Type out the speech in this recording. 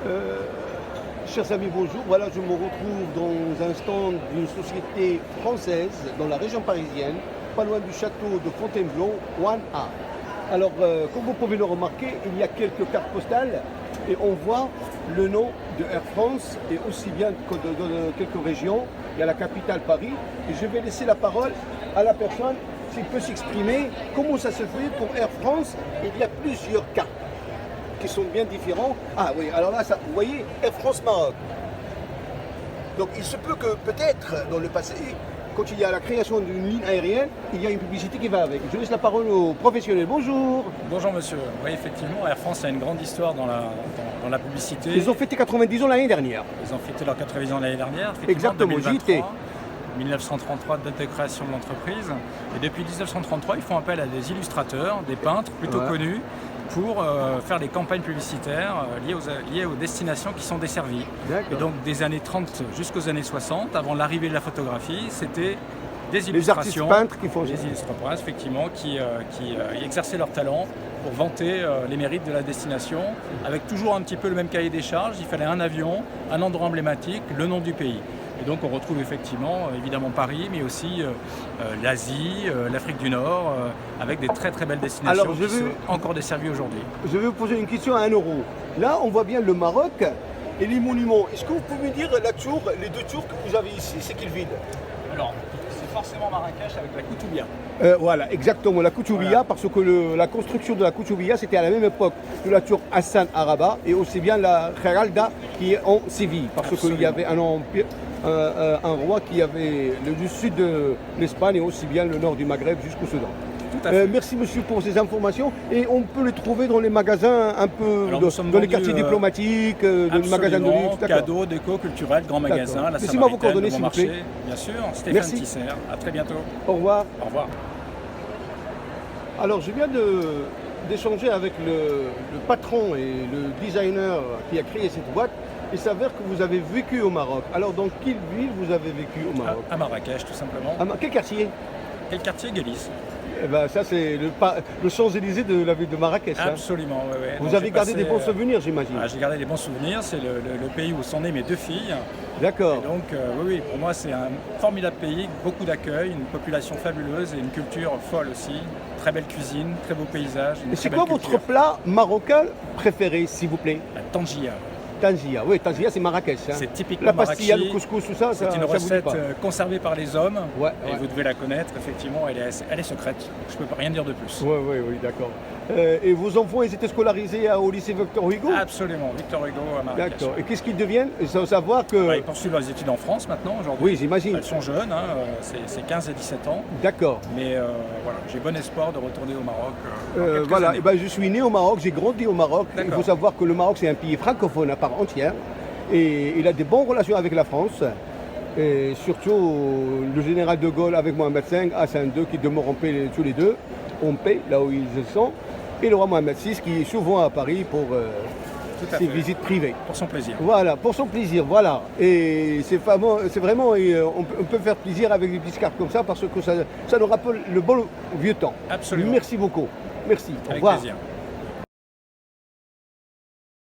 Euh, Chers amis, bonjour. Voilà, je me retrouve dans un stand d'une société française dans la région parisienne, pas loin du château de Fontainebleau, 1A. Alors, comme vous pouvez le remarquer, il y a quelques cartes postales et on voit le nom de Air France et aussi bien que de quelques régions. Il y a la capitale Paris et je vais laisser la parole à la personne s'il peut s'exprimer. Comment ça se fait pour Air France? Il y a plusieurs cartes qui sont bien différents. Ah oui, alors là, vous voyez, Air France Maroc. Donc il se peut que peut-être dans le passé, quand il y a la création d'une ligne aérienne, il y a une publicité qui va avec. Je laisse la parole aux professionnels. Bonjour. Bonjour monsieur. Oui, effectivement, Air France a une grande histoire dans la publicité. Ils ont fêté 90 ans l'année dernière. Ils ont fêté leurs 80 ans l'année dernière. Exactement, j'y étais. 1933, date de création de l'entreprise. Et depuis 1933, ils font appel à des illustrateurs, des peintres plutôt connus, pour faire des campagnes publicitaires liées aux destinations qui sont desservies. Et donc des années 30 jusqu'aux années 60, avant l'arrivée de la photographie, c'était des illustrations, les artistes peintres qui font des illustrateurs effectivement qui exerçaient leur talent pour vanter les mérites de la destination, avec toujours un petit peu le même cahier des charges. Il fallait un avion, un endroit emblématique, le nom du pays. Et donc on retrouve effectivement, évidemment Paris, mais aussi l'Asie, l'Afrique du Nord, avec des très très belles destinations qui sont encore desservies aujourd'hui. Je vais vous poser une question à 1 euro. Là, on voit bien le Maroc et les monuments. Est-ce que vous pouvez me dire la tour, les deux tours que vous avez ici, c'est quelle ville? Alors, c'est forcément Marrakech avec la Koutoubia. Voilà, exactement, la Koutoubia, parce que la construction de la Koutoubia, c'était à la même époque que la tour Hassan à Rabat et aussi bien la Kheralda qui est en Séville, parce qu'il y avait un empire. Un roi qui avait le sud de l'Espagne et aussi bien le nord du Maghreb jusqu'au Soudan. Tout à fait. Merci monsieur pour ces informations et on peut les trouver dans les magasins un peu, dans les quartiers diplomatiques, dans les magasins de luxe. Cadeaux, déco, culturel, grands magasins, la Laissez-moi vos coordonnées s'il vous plaît. Bien sûr, Stéphane Tisser, à très bientôt. Au revoir. Au revoir. Alors je viens d'échanger avec le patron et le designer qui a créé cette boîte. Il s'avère que vous avez vécu au Maroc. Alors, dans quelle ville vous avez vécu au Maroc? À Marrakech, tout simplement. Quel quartier? Quel quartier? Guélis. Eh ben, ça, c'est le Champs-Élysées de la ville de Marrakech. Absolument, oui. Vous avez gardé des bons souvenirs, j'imagine. J'ai gardé des bons souvenirs. C'est le pays où sont nées mes deux filles. D'accord. Donc, oui, pour moi, c'est un formidable pays, beaucoup d'accueil, une population fabuleuse et une culture folle aussi. Très belle cuisine, très beau paysage. Et c'est quoi votre plat marocain préféré, s'il vous plaît? La tangia. Tangia, oui, Tangia c'est Marrakech. C'est typiquement la pastilla, Marrakech. le couscous, tout ça. C'est une recette conservée par les hommes. Et vous devez la connaître, effectivement, elle est secrète. Je ne peux rien dire de plus. Oui, d'accord. Et vos enfants, ils étaient scolarisés au lycée Victor Hugo? Absolument, Victor Hugo à Marrakech. D'accord. Et qu'est-ce qu'ils deviennent? Il faut savoir que... Ils poursuivent leurs études en France maintenant, aujourd'hui. Oui, j'imagine. Elles sont jeunes, c'est 15 et 17 ans. D'accord. Mais voilà, j'ai bon espoir de retourner au Maroc. Voilà, et ben, je suis né au Maroc, j'ai grandi au Maroc. Il faut savoir que le Maroc, c'est un pays francophone à part entière. Et il a des bonnes relations avec la France. Et surtout, le général de Gaulle avec Mohamed V, Hassan II, qui demeurent en paix tous les deux, en paix, là où ils sont. Et le roi Mohamed VI, qui est souvent à Paris pour ses visites privées. Pour son plaisir. Voilà, pour son plaisir, voilà. Et c'est vraiment, on peut faire plaisir avec des petites cartes comme ça, parce que ça nous rappelle le bon vieux temps. Absolument. Merci beaucoup. Merci. Avec au revoir. plaisir.